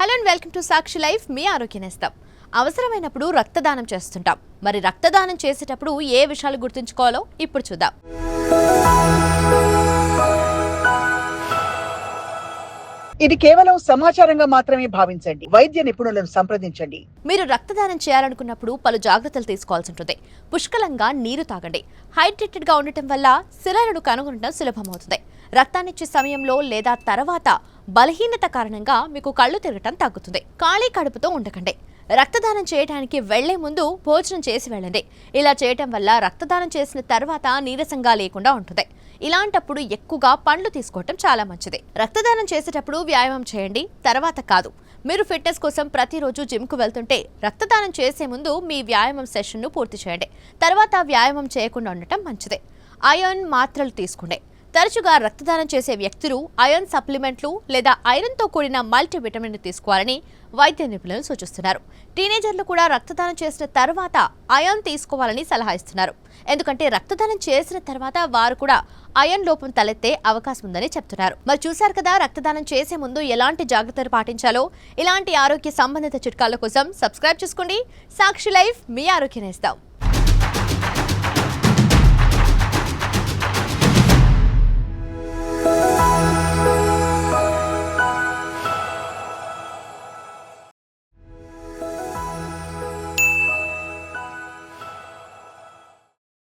Hello and welcome to Sakshi life. మీ ఆరోగ్య నేస్తం. అవసరమైనప్పుడు రక్తదానం చేస్తుంటాం. మరి రక్తదానం చేసేటప్పుడు ఏ విషయాలు గుర్తుంచుకోవాలో ఇప్పుడు చూద్దాం. ఇది కేవలం సమాచారంగా మాత్రమే భావించండి. వైద్య నిపుణులను సంప్రదించండి. మీరు రక్తదానం చేయాలనుకున్నప్పుడు పలు జాగ్రత్తలు తీసుకోవాల్సి ఉంటుంది. పుష్కలంగా నీరు తాగండి. హైడ్రేటెడ్ గా ఉండటం వల్ల శిలలను కనుగొనడం సులభమవుతుంది. రక్తాన్నిచ్చే సమయంలో లేదా తర్వాత బలహీనత కారణంగా మీకు కళ్ళు తిరగటం తగ్గుతుంది. ఖాళీ కడుపుతో ఉండకండి. రక్తదానం చేయడానికి వెళ్లే ముందు భోజనం చేసి వెళ్ళండి. ఇలా చేయటం వల్ల రక్తదానం చేసిన తర్వాత నీరసంగా లేకుండా ఉంటుంది. ఇలాంటప్పుడు ఎక్కువగా పండ్లు తీసుకోవటం చాలా మంచిది. రక్తదానం చేసేటప్పుడు వ్యాయామం చేయండి, తర్వాత కాదు. మీరు ఫిట్నెస్ కోసం ప్రతిరోజు జిమ్కు వెళ్తుంటే రక్తదానం చేసే ముందు మీ వ్యాయామం సెషన్ను పూర్తి చేయండి. తర్వాత వ్యాయామం చేయకుండా ఉండటం మంచిది. ఐరన్ మాత్రలు తీసుకోండి. తరచుగా రక్తదానం చేసే వ్యక్తులు ఐరన్ సప్లిమెంట్లు లేదా ఐరన్తో కూడిన మల్టీవిటమిన్ తీసుకోవాలని వైద్య నిపుణులు సూచిస్తున్నారు. టీనేజర్లు కూడా రక్తదానం చేసిన తర్వాత ఐరన్ తీసుకోవాలని సలహా ఇస్తున్నారు. ఎందుకంటే రక్తదానం చేసిన తర్వాత వారు కూడా ఐరన్ లోపం తలెత్తే అవకాశం ఉందని చెప్తున్నారు. మరి చూశారు కదా, రక్తదానం చేసే ముందు ఎలాంటి జాగ్రత్తలు పాటించాలో. ఇలాంటి ఆరోగ్య సంబంధిత చిట్కాల కోసం సబ్స్క్రైబ్ చేసుకోండి. సాక్షి లైఫ్, మీ ఆరోగ్య నేస్తం.